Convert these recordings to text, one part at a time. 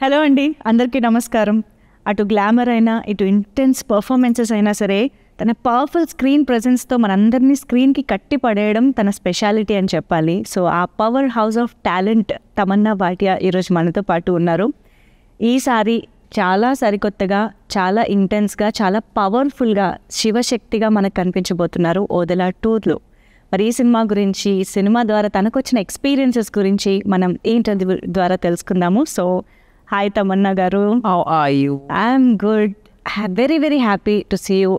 Hello అండి, అందరికీ నమస్కారం. అటు గ్లామర్ అయినా, ఇటు ఇంటెన్స్ పర్ఫార్మెన్సెస్ అయినా సరే, తన పవర్ఫుల్ స్క్రీన్ ప్రెజెన్స్తో మనందరినీ స్క్రీన్కి కట్టి పడేయడం తన స్పెషాలిటీ అని చెప్పాలి. సో ఆ power house of talent Tamannaah Bhatia ఈరోజు మనతో పాటు ఉన్నారు. ఈసారి చాలా సరికొత్తగా, చాలా ఇంటెన్స్గా, చాలా పవర్ఫుల్గా, శివశక్తిగా మనకు కనిపించబోతున్నారు ఓదెలా 2లో. మరి ఈ సినిమా గురించి, సినిమా ద్వారా తనకు వచ్చిన ఎక్స్పీరియన్సెస్ గురించి మనం ఈ ఇంటర్వ్యూ ద్వారా తెలుసుకుందాము. సో హాయ్ తమన్నా గారు. How are you? I'm good. Very very happy to see you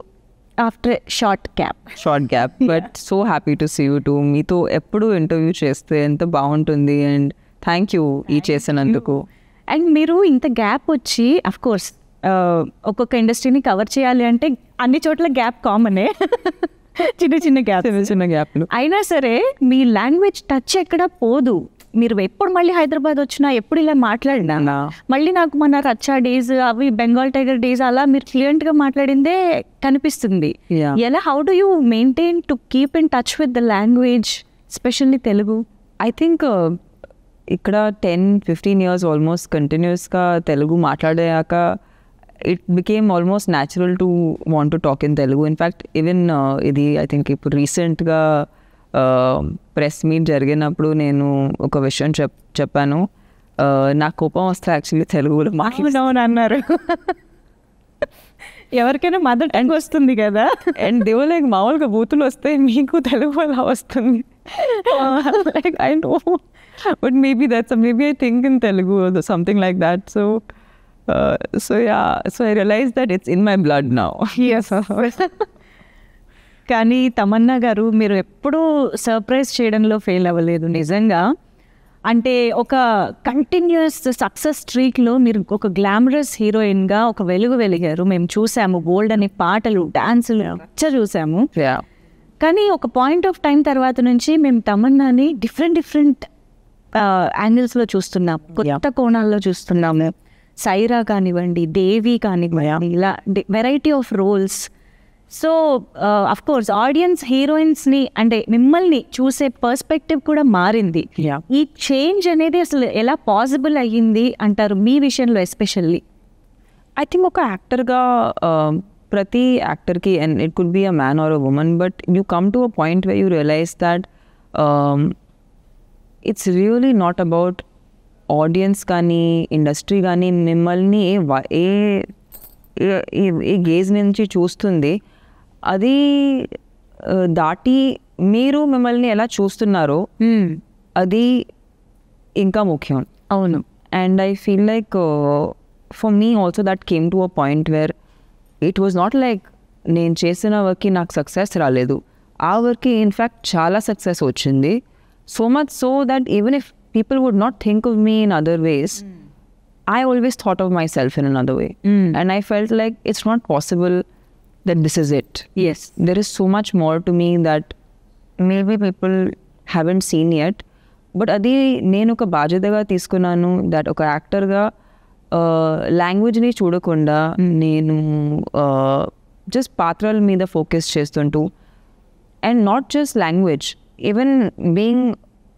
after short gap. Short gap, but so happy to see you too. మీతో ఎప్పుడు ఇంటర్వ్యూ చేస్తే ఎంత బాగుంటుంది, అండ్ థ్యాంక్ యూ ఈ చేసినందుకు. అండ్ మీరు ఇంత గ్యాప్ వచ్చి, అఫ్ కోర్స్ ఒక్కొక్క ఇండస్ట్రీని కవర్ చేయాలి అంటే అన్ని చోట్ల గ్యాప్ కామనే. చిన్న చిన్న గ్యాప్, చిన్న గ్యాప్లు అయినా సరే మీ లాంగ్వేజ్ టచ్ ఎక్కడ పోదు. మీరు ఎప్పుడు మళ్ళీ హైదరాబాద్ వచ్చినా, ఎప్పుడు ఇలా మాట్లాడినా మళ్ళీ నాకు మన రచ్చా డేస్, అవి బెంగాల్ టైగర్ డేస్, అలా మీరు ఫ్లూయెంట్గా మాట్లాడిందే కనిపిస్తుంది. Yeah. ఎలా, how do you maintain to keep in touch with the language, especially Telugu? I think ఇక్కడ 10-15 years ఆల్మోస్ట్ కంటిన్యూస్గా తెలుగు మాట్లాడాక it became almost natural to want to talk in Telugu. In fact even ఇది I think ఇప్పుడు రీసెంట్గా ప్రెస్ మీట్ జరిగినప్పుడు నేను ఒక విషయం చెప్పాను. నాకు కోపం వస్తే యాక్చువల్లీ తెలుగులో అవునవును అన్నారు. ఎవరికైనా మదర్ టంగ్ వస్తుంది కదా, అండ్ దేవో లైక్ మామూలుగా బూతులు వస్తే మీకు తెలుగు అలా వస్తుంది. Like I know, but maybe I think in Telugu something like that. So I realize that it's in my blood now. కానీ తమన్నా గారు, మీరు ఎప్పుడూ సర్ప్రైజ్ చేయడంలో ఫెయిల్ అవ్వలేదు నిజంగా. అంటే ఒక కంటిన్యూస్ సక్సెస్ స్ట్రీక్లో మీరు ఒక గ్లామరస్ హీరోయిన్గా ఒక వెలుగు వెలిగారు. మేము చూసాము, బోల్డ్ అనే పాటలు, డాన్సులు చూసాము. కానీ ఒక పాయింట్ ఆఫ్ టైం తర్వాత నుంచి మేము తమన్నాని డిఫరెంట్ యాంగిల్స్లో చూస్తున్నాము, కొత్త కోణాల్లో చూస్తున్నాము. సైరా కానివ్వండి, దేవి కానివ్వండి, ఇలా variety of roles. So of course audience హీరోయిన్స్ని, అంటే మిమ్మల్ని చూసే పర్స్పెక్టివ్ కూడా మారింది. ఈ చేంజ్ అనేది అసలు ఎలా పాసిబుల్ అయ్యింది అంటారు మీ విషయంలో ఎస్పెషల్లీ? ఐ థింక్ ఒక యాక్టర్గా ప్రతి యాక్టర్కి, and it could be a man or a woman, but you come to a point way you realise that it's really not about audience కానీ, ఇండస్ట్రీ కానీ మిమ్మల్ని ఏ గేజ్ నుంచి చూస్తుంది, అది దాటి మీరు మిమ్మల్ని ఎలా చూస్తున్నారో అది ఇంకా ముఖ్యం. అవును. And I feel like for me also that came to a point where it was not like నేను చేసిన వర్క్కి నాకు సక్సెస్ రాలేదు, ఆ వర్క్కి ఇన్ఫ్యాక్ట్ చాలా సక్సెస్ వచ్చింది. So much so that even if people would not think of me in other ways, I always thought of myself in another way. And I felt like it's not possible that this is it. Yes. There is so much more to me that maybe people haven't seen yet. But adi nenu oka బాధ్యతగా తీసుకున్నాను, that ఒక యాక్టర్గా లాంగ్వేజ్ని చూడకుండా నేను just పాత్రల మీద focus చేస్తుంటూ, and not just language, even being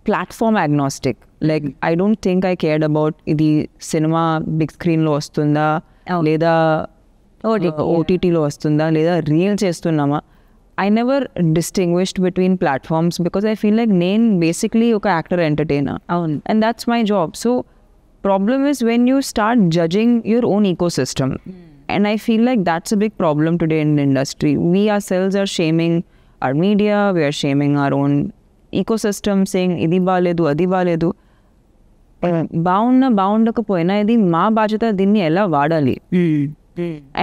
platform agnostic. Like I don't think I cared about ఇది సినిమా బిగ్ స్క్రీన్లో వస్తుందా, లేదా ఓటీటీలో వస్తుందా, లేదా రీల్ చేస్తున్నామా. I never distinguished between platforms because I feel like నేను బేసిక్లీ ఒక actor entertainer, and that's my job. So problem is when you start judging your own ecosystem, and I feel like that's a big problem today in the industry. We ourselves are shaming our media, we are shaming our own ecosystem, saying ఇది బాగాలేదు, అది బాగాలేదు. బాగుండకపోయినా ఇది మా బాధ్యత, దీన్ని ఎలా వాడాలి,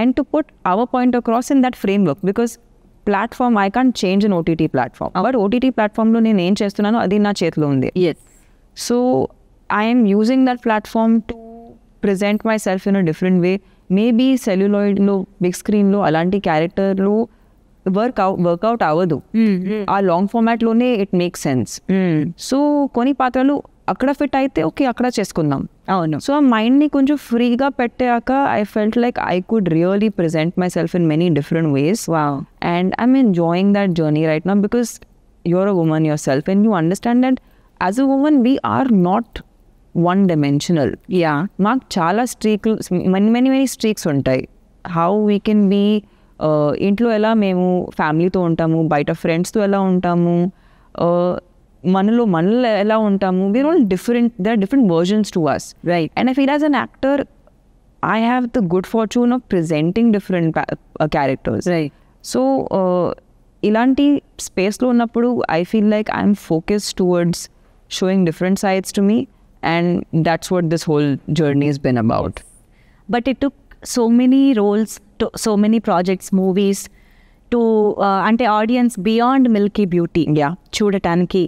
and to put our point across in that framework. Because platform I can't change in OTT platform, but OTT ప్లాట్ఫామ్లో నేను ఏం చేస్తున్నానో అది నా చేతిలో ఉంది. So I'm using that platform to present my self in a different way. Maybe సెల్యులాయిడ్లో, big స్క్రీన్లో అలాంటి క్యారెక్టర్లు వర్కౌట్ అవ్వదు, ఆ లాంగ్ ఫార్మాట్లోనే ఇట్ మేక్ సెన్స్. సో కొన్ని పాత్రలు అక్కడ ఫిట్ అయితే ఓకే, అక్కడ చేసుకుందాం. అవును. సో ఆ మైండ్ని కొంచెం ఫ్రీగా పెట్టాక I felt like I could really present my self in many different ways. And I'm enjoying that journey right now because you're a woman yourself and you understand that as a woman we are not one dimensional. Yeah మాకు చాలా స్ట్రీక్లు many streaks ఉంటాయి. How we can be ఇంట్లో ఎలా మేము ఫ్యామిలీతో ఉంటాము, బయట ఫ్రెండ్స్తో ఎలా ఉంటాము, మనలో ఎలా ఉంటాము, we are all different. They are different versions to us, right. And I feel as an actor I have the good fortune of presenting different characters. Right. So, ilanti space lo unnappudu I feel like I'm focused towards showing different sides to me, and that's what this whole journey has been about. But it took so many roles, to so many projects, movies to ante audience beyond Milky Beauty. Yeah. చూడటానికి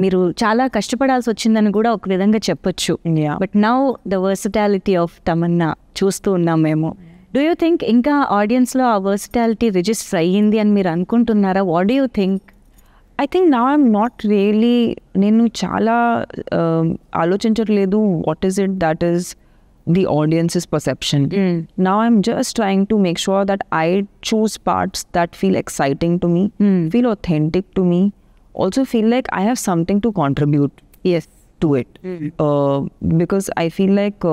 మీరు చాలా కష్టపడాల్సి వచ్చిందని కూడా ఒక విధంగా చెప్పొచ్చు. Yeah. But now the versatility of Tamannaah చూస్తూ ఉన్నాం మేము. డూ యూ థింక్ ఇంకా ఆడియన్స్లో ఆ వర్సిటాలిటీ రిజిస్టర్ అయ్యింది అని మీరు అనుకుంటున్నారా? What do you think? I think now I'm not really, నేను చాలా ఆలోచించట్లేదు what is it that is the audience's perception. Now I'm just trying to make sure that I choose parts that feel exciting to me, feel authentic to me, also feel like I have something to contribute to it. Because I feel like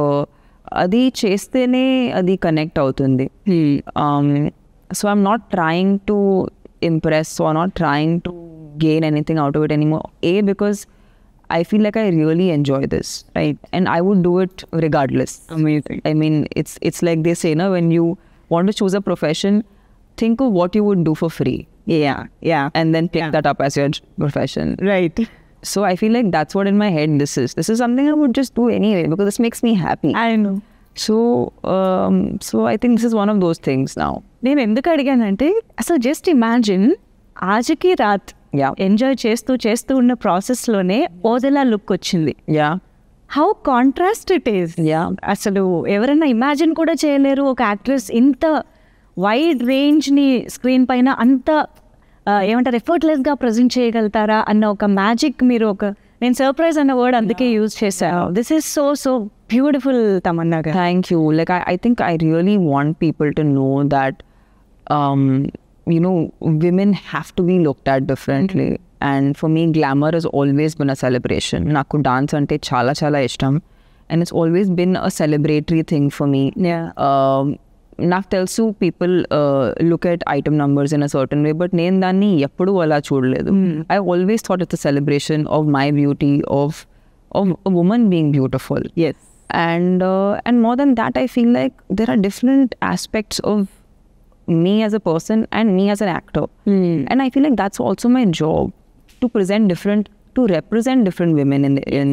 అది చేస్తేనే అది connect అవుతుంది. So I'm not trying to impress or not trying to gain anything out of it anymore. Because I feel like I really enjoy this, right? And I would do it regardless. Amazing. I mean, it's like they say, no, when you want to choose a profession, think of what you would do for free. Yeah. And then pick that up as your profession. Right. So I feel like that's what in my head this is. This is something I would just do anyway because this makes me happy. I know. So I think this is one of those things now. నేను ఎందుకు అడిగానంటే అసలు just imagine ఆజకి రాత్ Yeah. Enjoy చేస్తూ ఉన్న ప్రాసెస్లోనే Odela look వచ్చింది. Yeah. How contrast it is. Yeah. అసలు ఎవరైనా imagine కూడా చేయలేరు ఒక యాక్ట్రెస్ ఇంత వైడ్ రేంజ్ని స్క్రీన్ పైన అంత ఏమంటారు ఎఫర్ట్లెస్గా ప్రజెంట్ చేయగలుగుతారా అన్న ఒక మ్యాజిక్ మీరు నేను సర్ప్రైజ్ అన్న వర్డ్ అందుకే యూజ్ చేశాను. This is so beautiful Tamannaah గారు. Thank you. Like I think I really want people to know that women have to be looked at differently. And for me, glamour has always been a celebration. Naku dance ante chala ishtam, and it's always been a celebratory thing for me. Yeah. నాకు తెలుసు people look at item numbers in a certain way, but నేను దాన్ని ఎప్పుడూ అలా చూడలేదు. I always thought it's a celebration of my beauty, of a women being beautiful. Yes. And more than that, I feel like there are different aspects of me as a person and me as an actor. And I feel like that's also my job, to represent different women in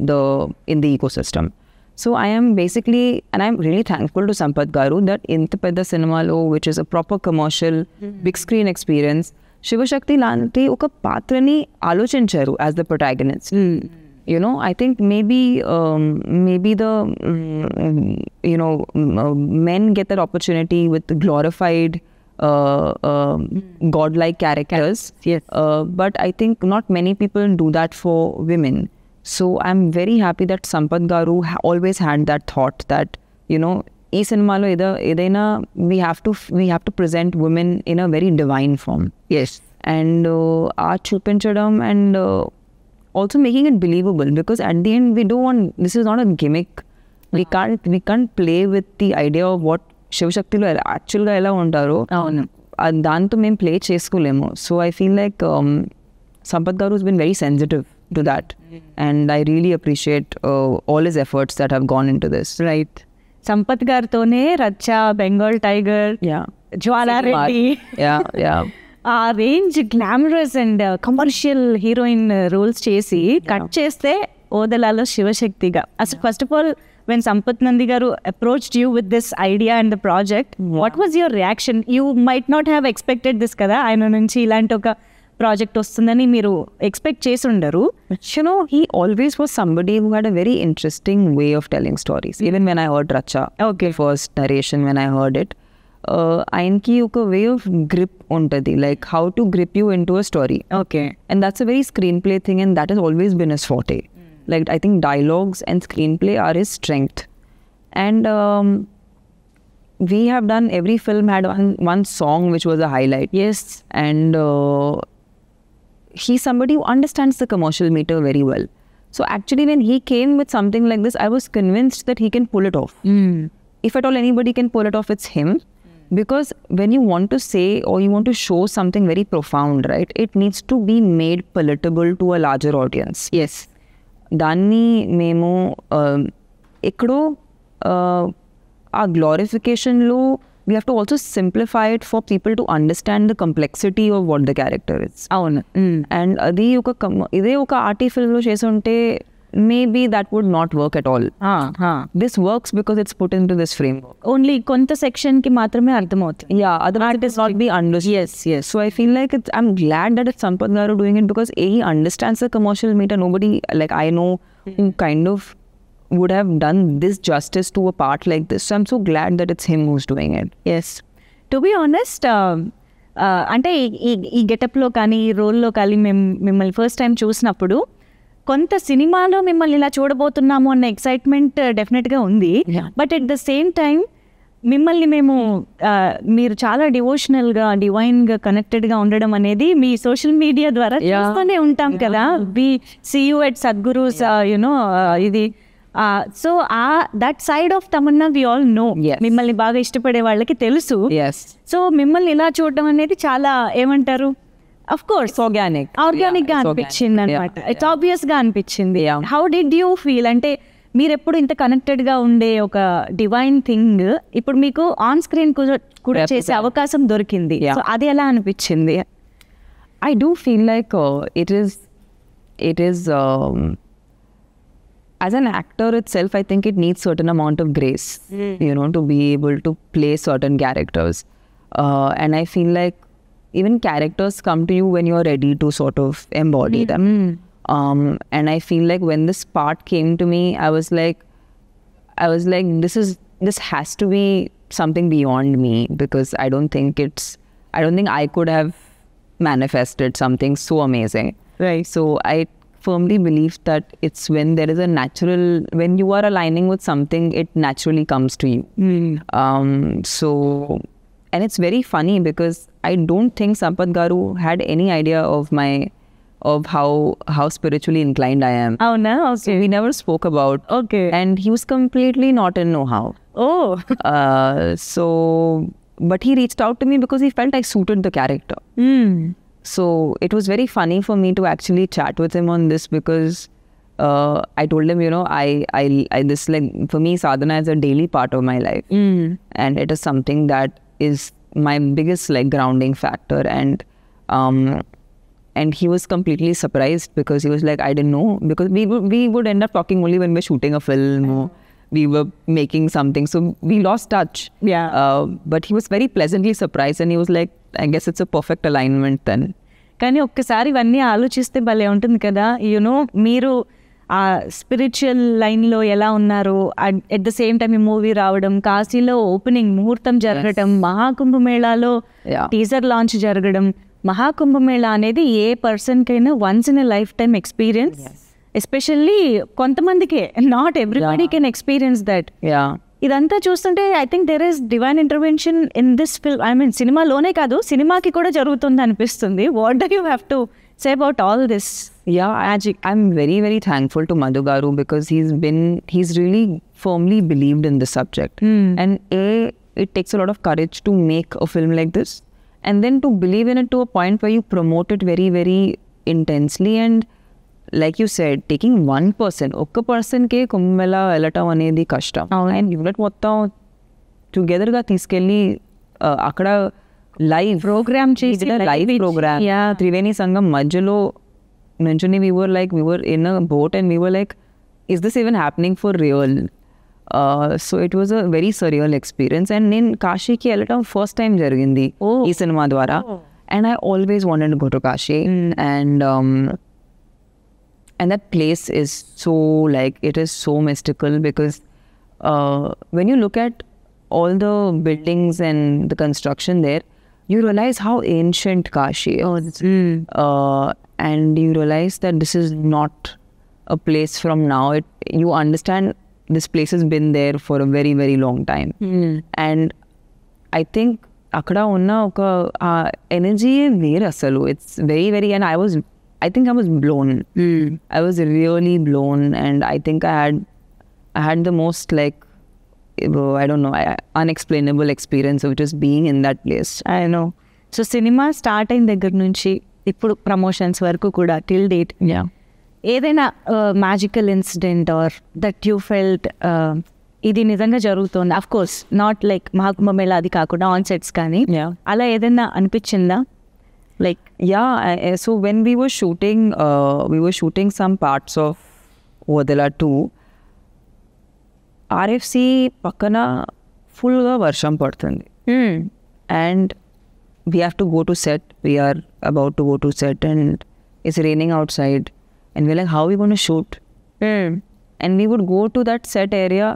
the ecosystem. So I am basically, and I'm really thankful to Sampath Garu that Inta Pedda Cinemalo, which is a proper commercial, big screen experience, Shivashakti lanti oka patrani alochincharu as the protagonist. I think maybe the men get that opportunity with the glorified godlike characters. Yes. But I think not many people do that for women. So I'm very happy that Sampath Garu always had that thought that, ee cinemalo edaina we have to present women in a very divine form. Yes. And chupinchadam and also making it believable, because at the end we don't want, this is not a gimmick. We can't play with the idea of what Shivashakti lo actual ga ela untaro. Danto mem play cheskolemo. So I feel like Sampath Garu has been very sensitive to that, and I really appreciate all his efforts that have gone into this. Right. Sampath గారితోనే రచ్చా, Bengal tiger, Jwala Reddy, ఆ range glamorous and commercial heroine roles చేసి cut చేస్తే ఓదలాలో శివశక్తిగా. అసలు first of all when Sampath Nandi garu approached you with this idea and the project, what was your reaction? You might not have expected this kada, ఆయన నుంచి ఇలాంటి ఒక project వస్తుందని మీరు expect చేసి ఉండరు. He always was somebody who had a very interesting way of telling stories. Even when I heard Racha, first narration when I heard it, ఆయనకి ఒక వే ఆఫ్ గ్రిప్ ఉంటుంది, like how to grip you in to a story. And that's a very screenplay thing, and that has always been his forte. Like I think dialogues and screenplay are his strength. And we have done, every film had one song which was a highlight. Yes. And he's somebody who understands the commercial meter very well. So actually when he came with something like this, I was convinced that he can pull it off. If at all anybody can pull it off, it's him. Because when you want to say or you want to show something very profound, right, it needs to be made palatable to a larger audience. Yes. దాన్ని మేము ఎక్కడో ఆ గ్లోరిఫికేషన్లో we have to also simplify it for people to understand the complexity of what the character is. అవును. And అది ఇదే ఒక RT ఫిల్మ్లో చేసి ఉంటే maybe that would not work at all. This works because it's put into this framework. Only కొంత section కి మాత్రమే అర్థమవుతుంది. Yeah, otherwise it is not be understood. Yes. So I feel like I'm glad that it's Sampath Garu doing it because he understands the commercial meter. Nobody like I know who kind of would have done this justice to a part like this. So I'm so glad that it's him who's doing it. Yes to be honest, అంటే ఈ గెటప్లో కానీ ఈ రోల్లో కానీ మిమ్మల్ని first time చూసినప్పుడు కొంత సినిమాలో మిమ్మల్ని ఇలా చూడబోతున్నాము అన్న ఎక్సైట్మెంట్ డెఫినెట్గా ఉంది. But at the same time మిమ్మల్ని మేము మీరు చాలా డివోషనల్గా డివైన్గా కనెక్టెడ్గా ఉండడం అనేది మీ సోషల్ మీడియా ద్వారా చూస్తూనే ఉంటాం కదా. We see you at Sadhguru's you know ఇది. So that side of Tamannaah we all know. మిమ్మల్ని బాగా ఇష్టపడే వాళ్ళకి తెలుసు. సో మిమ్మల్ని ఇలా చూడడం అనేది చాలా ఏమంటారు, అఫ్ కోర్స్ ఆర్గానిక్ గా అనిపించింది అనమాట. ఇట్స్ ఆబ్వియస్ గా అనిపించింది. How did you feel? అంటే మీరు ఎప్పుడు ఇంత కనెక్టెడ్ గా ఉండే ఒక డివైన్ థింగ్ ఇప్పుడు మీకు ఆన్ స్క్రీన్ కూడా చేసే అవకాశం దొరికింది. సో అది ఎలా అనిపించింది? I do feel like it is as an actor itself, I think it needs certain amount of grace, you know, to be able to play certain characters. And I feel like even characters come to you when you're ready to sort of embody them. And I feel like when this part came to me, I was like, this has to be something beyond me, because I don't think I could have manifested something so amazing. Right. So I firmly believe that it's when there is when you are aligning with something, it naturally comes to you. And it's very funny because I don't think Sampath Garu had any idea of how spiritually inclined I am. Oh no, okay. So we never spoke about. Okay. And he was completely not in know-how. Oh. But he reached out to me because he felt I suited the character. So it was very funny for me to actually chat with him on this because I told him, you know, I this like for me sadhana is a daily part of my life, and it is something that is my biggest like grounding factor. And he was completely surprised because he was like, I didn't know, because we would end up talking only when we're shooting a film or we were making something, so we lost touch. But he was very pleasantly surprised and he was like, I guess it's a perfect alignment then. కానీ ఒక్కసారి ఇవన్నీ ఆలోచిస్తే భలే ఉంటుంది కదా. You know మీరు ఆ spiritual లైన్లో ఎలా ఉన్నారు, అట్ ద సేమ్ టైం ఈ మూవీ రావడం, కాశీలో ఓపెనింగ్ ముహూర్తం జరగడం, మహాకుంభమేళాలో టీజర్ లాంచ్ జరగడం. మహాకుంభమేళా అనేది ఏ పర్సన్కైనా once in a life time experience. Especially కొంతమందికే, not everybody can experience that. ఇదంతా చూస్తుంటే I think there is divine intervention in this film. I mean సినిమాలోనే కాదు, సినిమాకి కూడా జరుగుతుంది అనిపిస్తుంది. What do you have to say about all this magic? I'm very, very thankful to Madhu Garu because he's really firmly believed in the subject. And it takes a lot of courage to make a film like this, and then to believe in it to a point where you promote it very, very intensely. And like you said, taking one person, ఒక్క పర్సన్కే కుంభమేళా వెళ్ళటం అనేది కష్టం. And unit మొత్తం టుగెదర్గా తీసుకెళ్ళి అక్కడ live programme చేసి live programme Triveni సంఘం మధ్యలో నుంచుని we were in a boat and we were like, is this even happening for real? So it was a very surreal experience. And నేను కాశీకి వెళ్ళటం ఫస్ట్ టైం జరిగింది ఈ సినిమా ద్వారా. And I always wanted to go to Kashi. And that place is so like, it is so mystical because when you look at all the buildings and the construction there, you realize how ancient Kashi is. And you realize that this is not a place from now. You understand this place has been there for a very, very long time. And I think అక్కడ ఉన్న ఒక energy వేరు అసలు. It's very very, and I was I think I was blown. I was really blown, and I think I had the most like, I don't know, unexplainable experience of just being in that place. I know. So cinema start అయిన దగ్గర నుంచి ఇప్పుడు promotions వరకు కూడా till date Yeah. ఏదైనా magical incident are that you felt ఇది నిజంగా జరుగుతుంది, of course not like Maha Kumbh Mela అది కాకుండా ఆన్ సెట్స్ కానీ Yeah. అలా ఏదైనా అనిపించిందా? Like Yeah, so when we were shooting some parts of Odela 2, RFC పక్కన ఫుల్గా వర్షం పడుతుంది. And we have to go to set. We are about to go to set and it's raining outside. And we're like, how are we going to shoot? And we would go to that set area.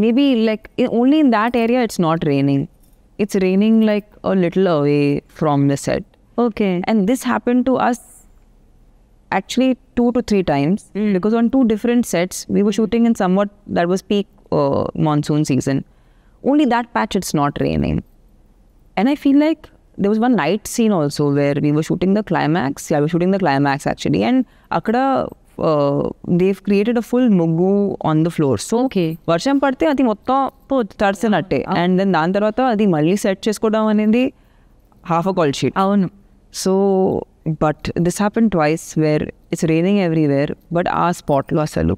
Maybe like only in that area it's not raining. It's raining like a little away from the set. Okay. And this happened to us actually 2 to 3 times because on 2 different sets we were shooting in somewhat that was peak monsoon season. Only that patch it's not raining. And I feel like there was one night scene also where we were shooting the climax. Yeah, we were shooting the climax actually. And akada they've created a full muggu on the floor. So Okay. వర్షం పడితే అది మొత్తం తడిసినట్టే. And then దాని తర్వాత అది మళ్ళీ set చేసుకోవడం అనేది half a call sheet. అవును. So, but this happened twice where it's raining everywhere, but our spot lo asalu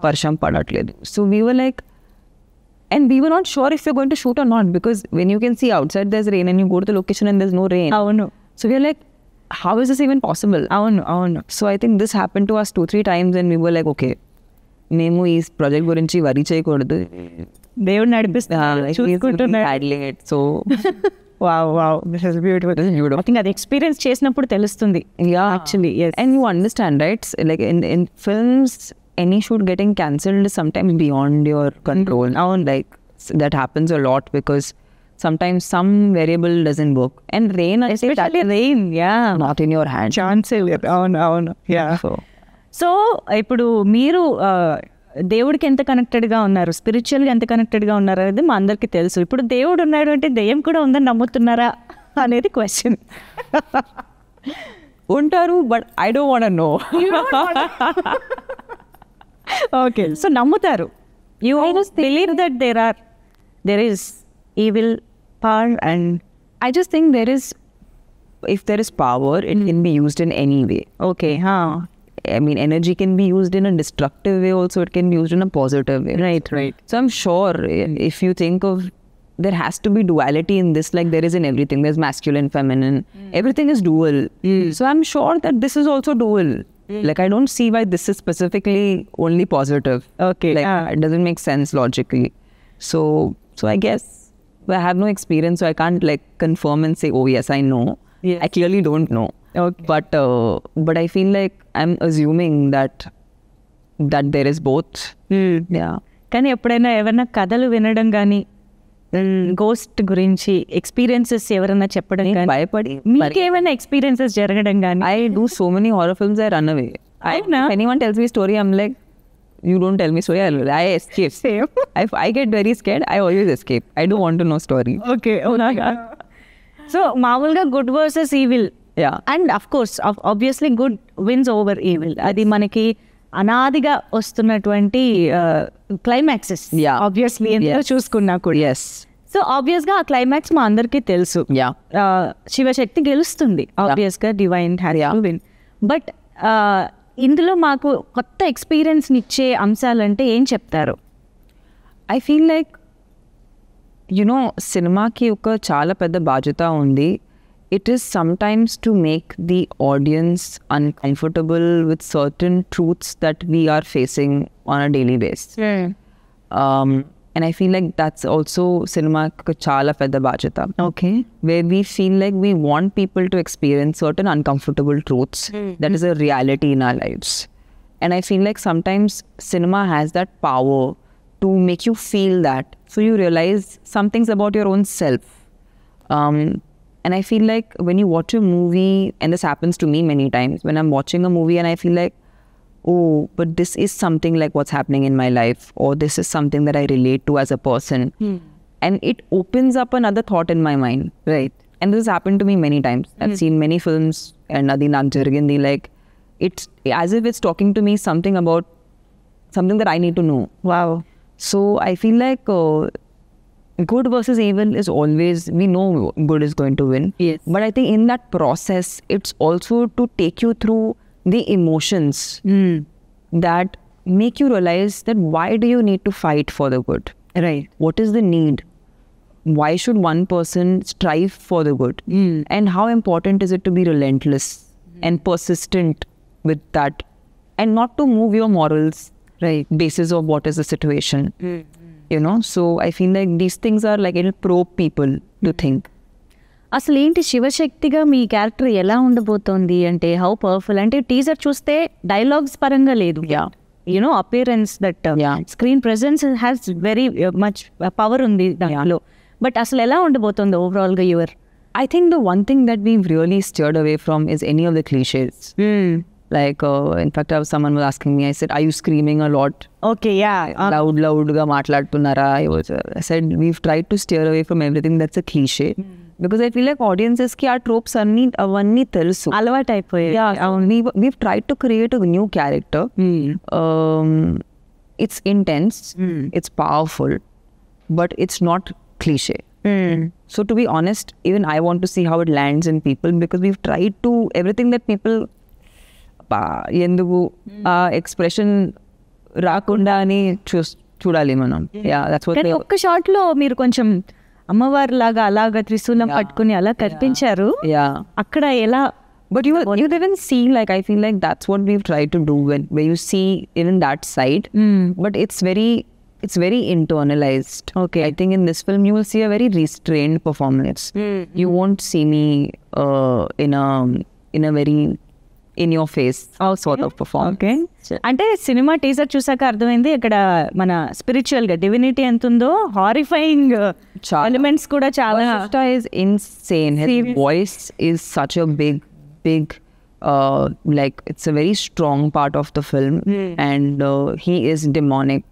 వర్షం పడట్లేదు. So we were like, and we were not sure if we're going to shoot or not because when you can see outside there's rain and you go to the location and there's no rain. అవును. So we are like, how is this even possible? అవును. అవును. So I think this happened to us 2-3 times and we were like, okay, మేము ఈ project గురించి వరి చేయకూడదు. దేవుడు నడిపిస్తున్నారు, చూసుకుంటున్నారు. Handling it. So wow, this is beautiful. I think అది ఎక్స్పీరియన్స్ చేసినప్పుడు తెలుస్తుంది. Yeah, actually, yes. And you understand, right? Like in films, any shoot getting cancelled is sometimes beyond your control. Like that happens a lot because sometimes some variable doesn't work. And rain, I say that Especially rain, yeah. not in your hand. ఛాన్సే లేదు. అవును. అవును. Yeah. So, so ఇప్పుడు మీరు దేవుడికి ఎంత కనెక్టెడ్గా ఉన్నారు, స్పిరిచువల్గా ఎంత కనెక్టెడ్గా ఉన్నారు అనేది మా అందరికీ తెలుసు. ఇప్పుడు దేవుడు ఉన్నాడు అంటే దెయ్యం కూడా ఉందని నమ్ముతున్నారా అనేది క్వశ్చన్. ఉంటారు, but I don't want to know. Okay, so నమ్ముతారు. You believe that there is evil power and I just think if there is power, it can be used in any way. Okay. I mean, energy can be used in a destructive way also, it can be used in a positive way. Right. So I'm sure if you think of, there has to be duality in this, like there is in everything. There's masculine, feminine, everything is dual. So I'm sure that this is also dual. Like I don't see why this is specifically only positive. Okay. Like it doesn't make sense logically. So I guess I have no experience, so I can't like confirm and say, oh yes, I know. Yes. I clearly don't know. Okay. But I feel like I'm assuming that there is both. Yeah. కానీ ఎప్పుడైనా ఏమైనా కథలు వినడం కానీ ghost గురించి experiences ఎవరైనా చెప్పడం కానీ భయపడి మీకేమైనా ఎక్స్పీరియన్సెస్ జరగడం కానీ? I do so many horror films, I run away. If anyone tells me story, I'm like, you don't tell me story, I escape. Same. If I get very scared, I always escape. I don't want to know story. Okay. So మామూలుగా good versus evil, Yeah. And of course obviously good wins over evil. అది మనకి అనాదిగా వస్తున్నటువంటి climaxes. Yeah. Obviously ఎంత చూసుకున్నా కూడా. Yes. So ఆబ్వియస్గా ఆ క్లైమాక్స్ మా అందరికీ తెలుసు. Yeah. శివశక్తి గెలుస్తుంది ఆబ్వియస్గా, divine has to win. But ఇందులో మాకు కొత్త ఎక్స్పీరియన్స్ని ఇచ్చే అంశాలంటే ఏం చెప్తారు? I feel like, you know, సినిమాకి ఒక చాలా పెద్ద బాధ్యత ఉంది. It is sometimes to make the audience uncomfortable with certain truths that we are facing on a daily basis. And I feel like that's also cinema's chala pedda bajata. Okay. Where we feel like we want people to experience certain uncomfortable truths that is a reality in our lives. And I feel like sometimes cinema has that power to make you feel that. So you realize some things about your own self. And I feel like when you watch a movie, and this happens to me many times, when I'm watching a movie and I feel like, oh, but this is something like what's happening in my life, or this is something that I relate to as a person. And it opens up another thought in my mind, right? and this has happened to me many times. I've seen many films and adi nak jarigindi, like it's as if it's talking to me something about something that I need to know. Wow. So I feel like good versus evil is always, we know good is going to win. Yes. But I think in that process, it's also to take you through the emotions that make you realize that why do you need to fight for the good? Right. What is the need? Why should one person strive for the good? And how important is it to be relentless and persistent with that, and not to move your morals, Right. basis of what is the situation, you know? So I feel like these things are like, it'll probe people to think. అసలు ఏంటి శివశక్తిగా మీ character ఎలా ఉండబోతోంది అంటే how powerful అంటే teaser చూస్తే dialogues పరంగా లేదు Yeah. You know appearance that Yeah. Screen presence has very much power ఉంది దాంట్లో బట్ అసలు ఎలా ఉండబోతోంది ఓవరాల్గా your I think the one thing that we've really steered away from is any of the cliches. Like, in fact, someone was asking me, I said, are you screaming a lot? Okay yeah Loud ga maatladutunnara? I said, we've tried to steer away from everything that's a cliche. Because I feel like audiences ki our tropes avanni telusu. అలవాటు అయిపోయాయి Yeah, we've tried to create a new character. It's intense, it's powerful, but it's not cliche. So to be honest, even I want to see how it lands in people, because we've tried to, everything that people ఎందుకు ఆ expression రాకుండా అని చూడాలి మనం. Yeah, that's what కానీ ఒక్క shot లో మీరు కొంచెం అమ్మవారి లాగా అలాగా త్రిశూలం పట్టుకుని అలా కనిపించారు. Yeah. అక్కడ ఎలా But you didn't see, like, I feel like that's what we've tried to do where you see even that side. But it's very internalized. Okay. I think in this film you will see a very restrained performance. You won't see me in a very in your face sort of performance. Okay అంటే cinema teaser చూసాక అర్థమైంది ఇక్కడ మన spiritual గా divinity ఎంత ఉందో, horrifying elements కూడా చాలా. Vashishta is insane. His voice is such a big like, it's a very strong part of the film. And he is demonic.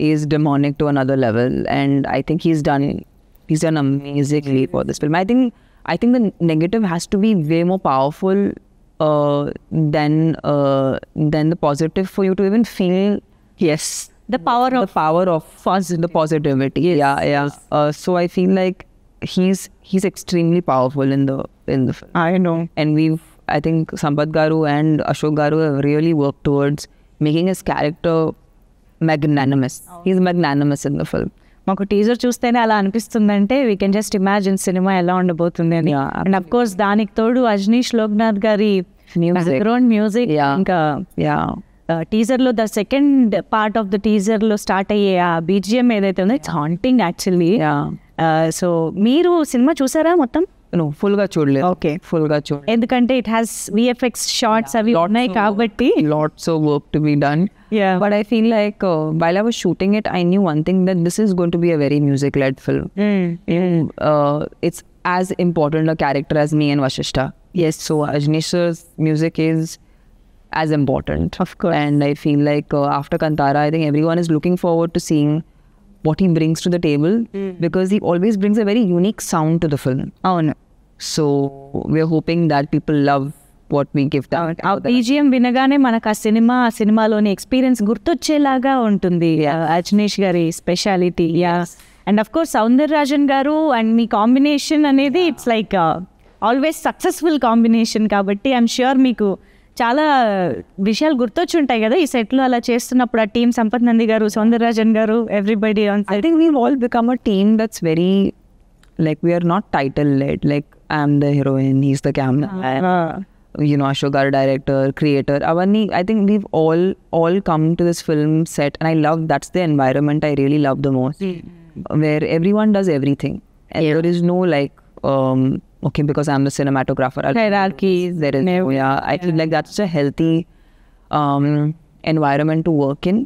He is demonic to another level, and I think he's done amazingly for this film. I think the negative has to be way more powerful than the positive for you to even feel The power of the positivity. Yeah. So I feel like he's extremely powerful in the film. I know. And I think Sampath Garu and Ashok Garu have really worked towards making his character magnanimous. He's magnanimous in the film. మాకు teaser చూస్తేనే అలా అనిపిస్తుందంటే we can just imagine cinema ఎలా ఉండబోతుంది అని. Yeah, and of course దానికి తోడు అజనీష్ లోక్నాథ్ గారి బ్యాక్గ్రౌండ్ మ్యూజిక్. Yeah. ఇంకా టీజర్ లో the second part of the teaser లో స్టార్ట్ అయ్యే ఆ బీజిఎం ఏదైతే ఉందో ఇట్స్ హాంటింగ్ యాక్చువల్లీ. సో మీరు సినిమా చూసారా మొత్తం? No, full ga చూడలేదు. Okay. Full ga చూడలేదు. ఎందుకంటే ఇట్ హ్యాస్ విఎఫ్ఎక్స్ షార్ట్స్ అవి ఉన్నాయి కాబట్టి. Lots of work to be done. Yeah. But I feel like while I was shooting it, I knew one thing, that this is going to be a very music-led film. It's as important a character as me and Vashishta. Yes. So Ajnesh's music is as important. Of course. And I feel like after Kantara, I think everyone is looking forward to seeing what he brings to the table, because he always brings a very unique sound to the film. అవును. So we're hoping that people love what we give them. ఆ BGM వినగానే మనకు ఆ సినిమాలోని experience గుర్తొచ్చేలాగా ఉంటుంది. అజనీష్ గారి speciality. And of course Soundararajan గారు and me combination అనేది it's like always successful combination కాబట్టి ఐఎమ్ ష్యూర్ మీకు చాలా విషయాలు గుర్తొచ్చుంటాయి కదా ఈ సెట్లో అలా చేస్తున్నప్పుడు. ఆ టీం సంపత్ నంది గారు, సౌందరరాజన్ గారు, everybody on I think we've all become a team that's very, like, we are not title led. Like, I'm the heroine, he's the camera, you know, Ashok Garu director, creator. Avanni, I think we've all come to this film set, and I love, that's the environment I really love the most, where everyone does everything, and there is no like okay, because I'm the cinematographer, hierarchies. There is no, I feel like that's a healthy environment to work in.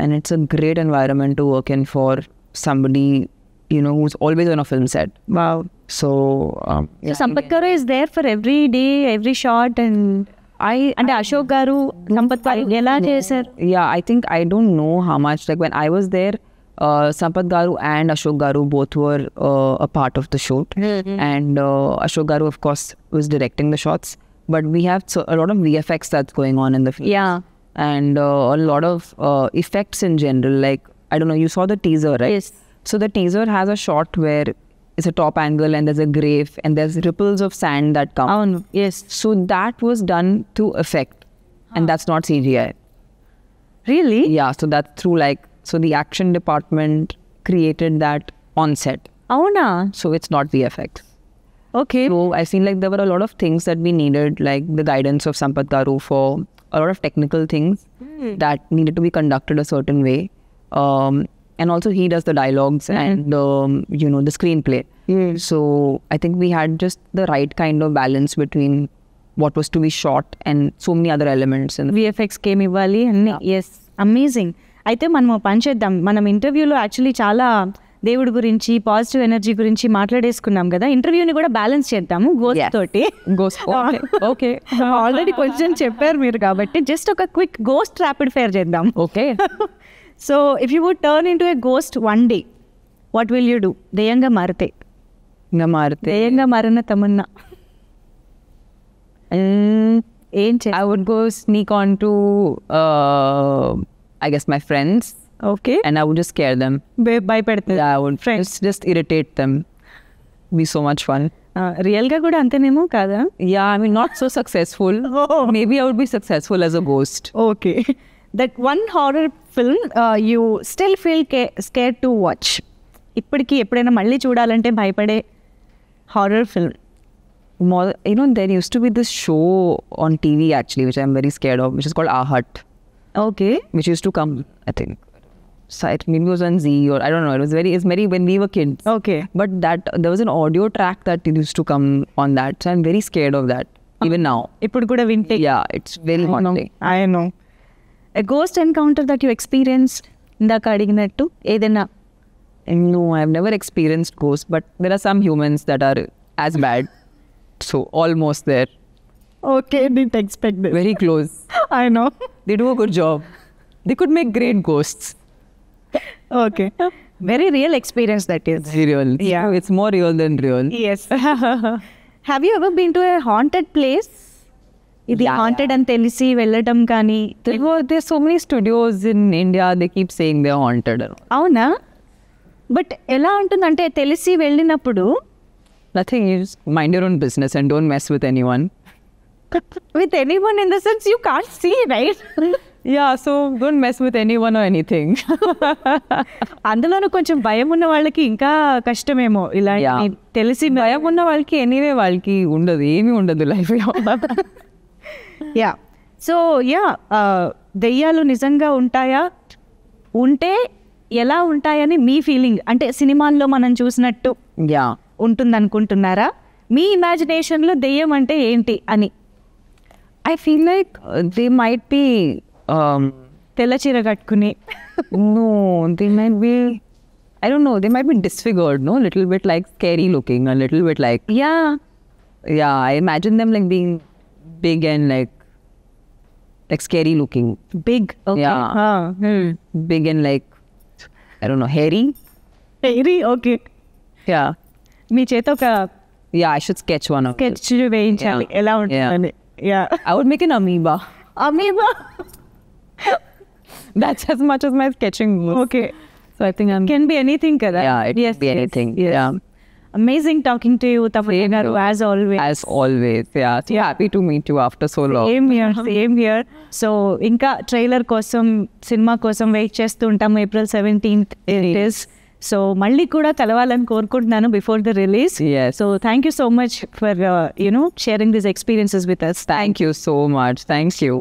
And it's a great environment to work in for somebody, you know, who's always on a film set. Wow. So Sampath గారు is there for every day, every shot, and అంటే అశోక్ గారు సంపత్ గారు ఎలా చేశారు? I think I don't know how much, like when I was there, Sampath Garu and Ashok Garu both were a part of the shoot. And Ashok Garu, of course, was directing the shots. But we have a lot of VFX that's going on in the film. Yeah. And a lot of effects in general. Like, I don't know, you saw the teaser, right? Yes. So the teaser has a shot where it's a top angle and there's a grave and there's ripples of sand that come. Avunu. Yes. So that was done through effect. And that's not CGI. Really? Yeah, so that's through so the action department created that on set. Avuna. So it's not VFX. Okay. So I feel like there were a lot of things that we needed, like the guidance of Sampath Garu for a lot of technical things that needed to be conducted a certain way. And also he does the dialogues and, the screenplay. So I think we had just the right kind of balance between what was to be shot and so many other elements. VFX came ఇవ్వాలి అన్ని. Yes amazing. అయితే మనం పని చేద్దాం. మనం ఇంటర్వ్యూలో actually చాలా దేవుడి గురించి పాజిటివ్ ఎనర్జీ గురించి మాట్లాడేసుకున్నాం కదా. ఇంటర్వ్యూని కూడా బ్యాలెన్స్ చేద్దాము గోస్ట్ తోటి. Ghost okay. ఆల్రెడీ కొంచెం చెప్పారు మీరు కాబట్టి జస్ట్ ఒక క్విక్ గోస్ట్ ర్యాపిడ్ ఫైర్ చేద్దాం. Okay. So if you would turn into a ghost one day, what will you do? దెయ్యంగా మారితే. దెయ్యంగా మారిన తమన్నా ఏం చే I would go sneak on to, I guess, my friends. Okay. And I would just scare them. భయపెడతారు. Yeah, I would just irritate them. Be so much fun. రియల్గా కూడా అంతేనేమో కాదా? Yeah, I mean, not so successful. Maybe I would be successful as a ghost. Okay. That one horror film you still feel scared to watch. ఇప్పటికీ ఎప్పుడైనా మళ్ళీ చూడాలంటే భయపడే horror film. More, there used to be this show on TV actually, which I'm very scared of, which is called Ahat. Okay. Which used to come, I think, maybe it was on Z or I don't know. It's very when we were kids. Okay. But there was an audio track that used to come on that, so I'm very scared of that even now. ఇప్పుడు కూడా వింటే. Yeah, it's very haunting. I know. A ghost encounter that you experienced, ఇందాక అడిగినట్టు ఏదైనా? No, I've never experienced ghosts, but there are some humans that are as bad. So almost there. Okay, didn't expect this. Very close. I know. They do a good job. They could make great ghosts. Okay. Very real experience that is. It's real. Yeah. It's more real than real. Yes. Have you ever been to a haunted place? ఇది haunted అని తెలిసి వెళ్ళటం కానీ? There's so many studios in India, they keep saying they're haunted. అవునా? But ఎలా ఉంటుందంటే తెలిసి వెళ్ళినప్పుడు nothing, you just mind your own business and don't mess with anyone. With anyone in the sense you can't see, right? Yeah, so don't mess with anyone or anything. అందులోనూ కొంచెం భయం ఉన్న వాళ్ళకి ఇంకా కష్టమేమో ఇలా తెలిసి. భయం ఉన్న వాళ్ళకి ఎనీవే వాళ్ళకి ఉండదు, ఏమీ ఉండదు లైఫ్లో. యా. సో దెయ్యాలు నిజంగా ఉంటాయా? ఉంటే ఎలా ఉంటాయని మీ ఫీలింగ్? అంటే సినిమాల్లో మనం చూసినట్టు ఉంటుందనుకుంటున్నారా? మీ ఇమాజినేషన్లో దెయ్యం అంటే ఏంటి అని? I feel like they might be తెల్ల చీర కట్టుకుని. No, they might be, I don't know, they might be disfigured, no? Little bit like scary looking, a little bit like. Yeah, I imagine them like being big and like scary looking. Big, okay. Yeah. Big and like, I don't know, hairy. Hairy, okay. Yeah. మీ చేత ఒక I should sketch one of sketch వేయించాలి ఎలా ఉంటుందని. I would make an amoeba. Amoeba? That's as much as my sketching goes. Okay. So I think can be anything kada? Yeah, it can be anything. Yes. Yeah. Amazing talking to you, Tamanna garu, as always. As always, yeah. So happy to meet you after so long. Same here. So ఇంకా trailer కోసం, cinema కోసం wait చేస్తూ ఉంటాము. April 17th it is. So మళ్ళీ కూడా కలవాలని కోరుకుంటున్నాను before the release. So thank you so much for sharing this experiences with us. Thank you so much. Thank you.